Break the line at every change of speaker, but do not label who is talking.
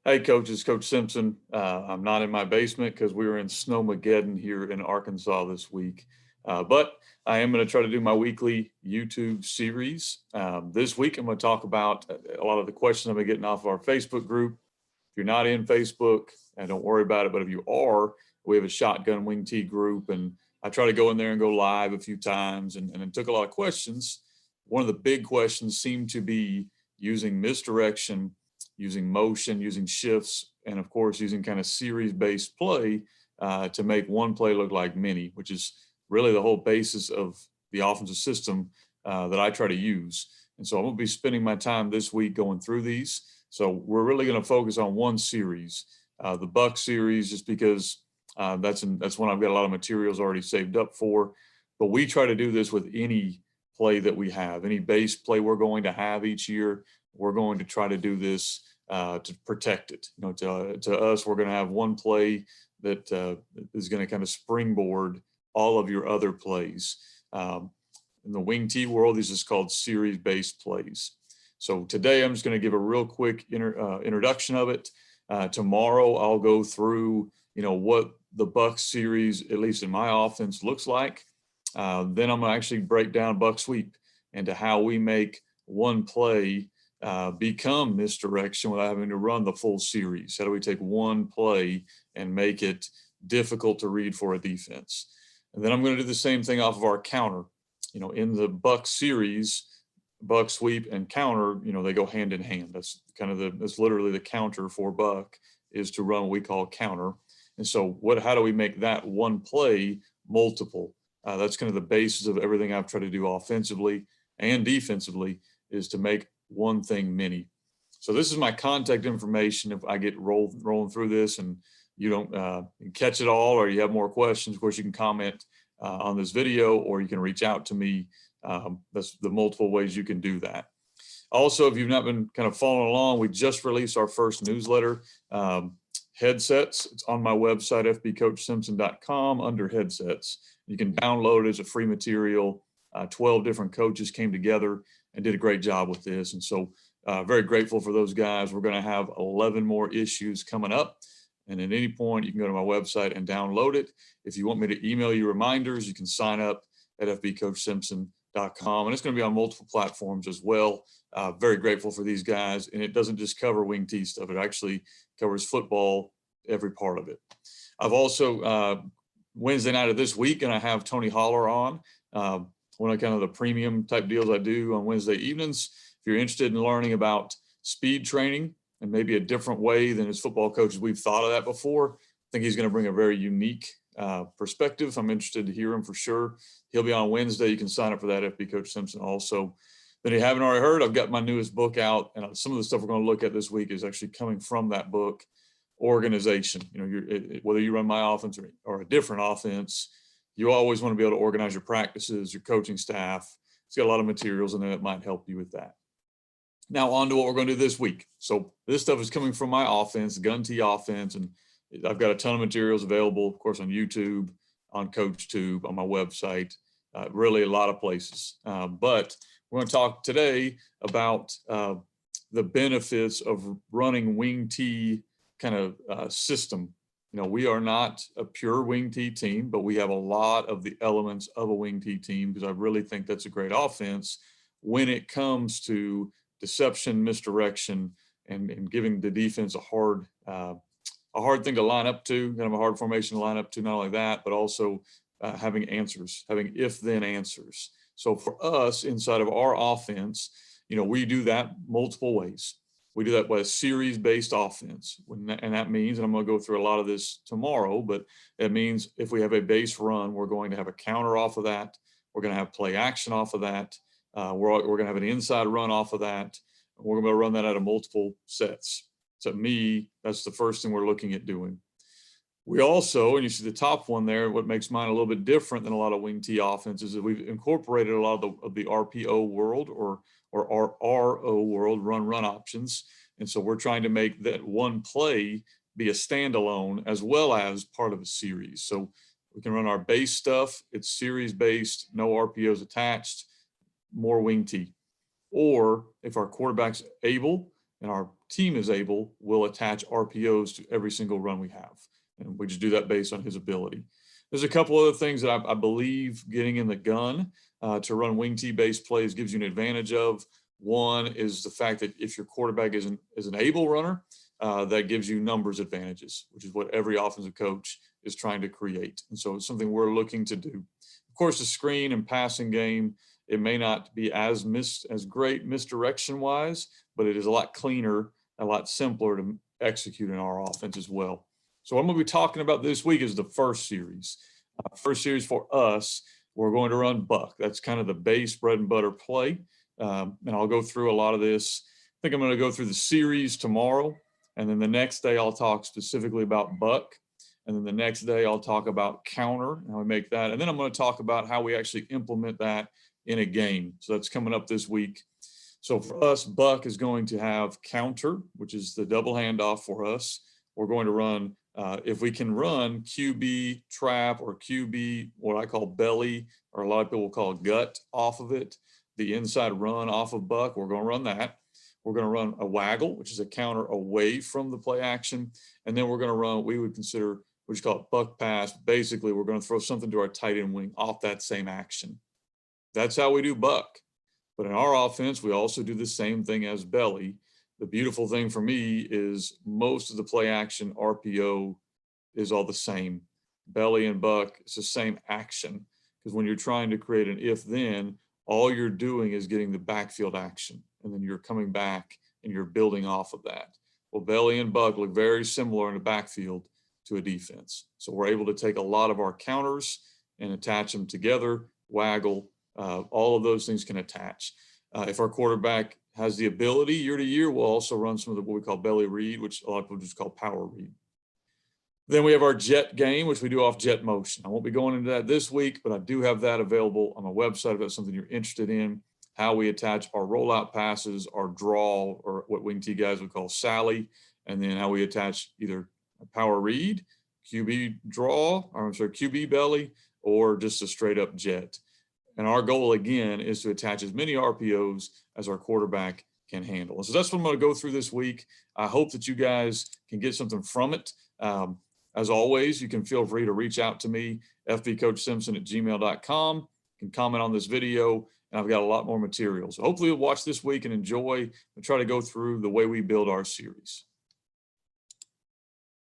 Hey, Coach, it's Coach Simpson. I'm not in my basement because we were in Snowmageddon here in Arkansas this week. But I am going to try to do my weekly YouTube series. This week, I'm going to talk about a lot of the questions I've been getting off of our Facebook group. If you're not in Facebook, and don't worry about it, but if you are, we have a Shotgun WingT group, and I try to go in there and go live a few times, and it took a lot of questions. One of the big questions seemed to be using misdirection, using motion, using shifts, and of course, using kind of series-based play to make one play look like many, which is really the whole basis of the offensive system that I try to use. And so I'm going to be spending my time this week going through these. So we're really going to focus on one series, the Buck series, just because that's one I've got a lot of materials already saved up for. But we try to do this with any play that we have, any base play we're going to have each year. We're going to try to do this to protect it. You know, to us, we're going to have one play that is going to kind of springboard all of your other plays. In the WingT world, this is called series-based plays. So today, I'm just going to give a real quick introduction of it. Tomorrow, I'll go through, what the Buck series, at least in my offense, looks like. Then I'm going to actually break down Buck sweep into how we make one play become misdirection without having to run the full series. How do we take one play and make it difficult to read for a defense? And then I'm going to do the same thing off of our counter. In the Buck series, Buck sweep and counter, they go hand in hand. That's that's literally the counter for Buck, is to run what we call counter. And so how do we make that one play multiple? That's kind of the basis of everything I've tried to do offensively and defensively, is to make one thing many. So this is my contact information. If I get rolling through this and you don't catch it all, or you have more questions, of course, you can comment on this video, or you can reach out to me. That's the multiple ways you can do that. Also, if you've not been kind of following along, we just released our first newsletter, Headsets. It's on my website, fbcoachsimpson.com, under Headsets. You can download it as a free material. 12 different coaches came together and did a great job with this. And so very grateful for those guys. We're going to have 11 more issues coming up. And at any point, you can go to my website and download it. If you want me to email you reminders, you can sign up at fbcoachsimpson.com. And it's going to be on multiple platforms as well. Very grateful for these guys. And it doesn't just cover WingT stuff. It actually covers football, every part of it. I've also, Wednesday night of this week, and I have Tony Holler on. One of kind of the premium type deals I do on Wednesday evenings. If you're interested in learning about speed training and maybe a different way than as football coaches we've thought of that before, I think he's going to bring a very unique perspective. I'm interested to hear him for sure. He'll be on Wednesday. You can sign up for that, FB Coach Simpson also. Then, if you haven't already heard, I've got my newest book out, and some of the stuff we're going to look at this week is actually coming from that book. Organization. Whether you run my offense or a different offense, you always want to be able to organize your practices, your coaching staff. It's got a lot of materials in there that might help you with that. Now on to what we're going to do this week. So this stuff is coming from my offense, GunT offense, and I've got a ton of materials available, of course, on YouTube, on CoachTube, on my website, really a lot of places. But we're going to talk today about the benefits of running WingT kind of system. We are not a pure WingT team, but we have a lot of the elements of a WingT team, because I really think that's a great offense when it comes to deception, misdirection, and giving the defense a hard thing to line up to, kind of a hard formation to line up to. Not only that, but also having answers, having if-then answers. So for us inside of our offense, we do that multiple ways. We do that by a series-based offense. And that means, and I'm going to go through a lot of this tomorrow, but it means if we have a base run, we're going to have a counter off of that. We're going to have play action off of that. We're going to have an inside run off of that. We're going to run that out of multiple sets. To me, that's the first thing we're looking at doing. We also, and you see the top one there, what makes mine a little bit different than a lot of WingT offenses is that we've incorporated a lot of the RPO world or our RO world, run options. And so we're trying to make that one play be a standalone as well as part of a series. So we can run our base stuff. It's series based, no RPOs attached, more WingT. Or if our quarterback's able and our team is able, we'll attach RPOs to every single run we have. And we just do that based on his ability. There's a couple other things that I believe getting in the gun to run WingT based plays gives you an advantage of. One is the fact that if your quarterback is an able runner, that gives you numbers advantages, which is what every offensive coach is trying to create. And so it's something we're looking to do. Of course, the screen and passing game, it may not be as great misdirection wise, but it is a lot cleaner, a lot simpler to execute in our offense as well. So what I'm going to be talking about this week is the first series. First series for us, we're going to run buck. That's kind of the base bread and butter play. And I'll go through a lot of this. I think I'm going to go through the series tomorrow. And then the next day I'll talk specifically about buck. And then the next day I'll talk about counter and how we make that. And then I'm going to talk about how we actually implement that in a game. So that's coming up this week. So for us, buck is going to have counter, which is the double handoff for us. We're going to run, if we can run QB trap or QB, what I call belly, or a lot of people call gut off of it, the inside run off of buck, we're going to run that. We're going to run a waggle, which is a counter away from the play action. And then we're going to run what we would consider, we just call it buck pass. Basically, we're going to throw something to our tight end wing off that same action. That's how we do buck. But in our offense, we also do the same thing as belly. The beautiful thing for me is most of the play action RPO is all the same. Belly and buck, it's the same action. Because when you're trying to create an if-then, all you're doing is getting the backfield action. And then you're coming back and you're building off of that. Well, belly and buck look very similar in the backfield to a defense. So we're able to take a lot of our counters and attach them together, waggle, all of those things can attach. If our quarterback has the ability year to year, we'll also run some of the what we call belly read, which a lot of people just call power read. Then we have our jet game, which we do off jet motion. I won't be going into that this week, but I do have that available on my website if that's something you're interested in, how we attach our rollout passes, our draw, or what WingT guys would call Sally, and then how we attach either a power read, QB draw, or I'm sorry, QB belly, or just a straight up jet. And our goal, again, is to attach as many RPOs as our quarterback can handle. And so that's what I'm going to go through this week. I hope that you guys can get something from it. As always, you can feel free to reach out to me, fbcoachsimpson@gmail.com. You can comment on this video, and I've got a lot more material. So hopefully you'll watch this week and enjoy and try to go through the way we build our series.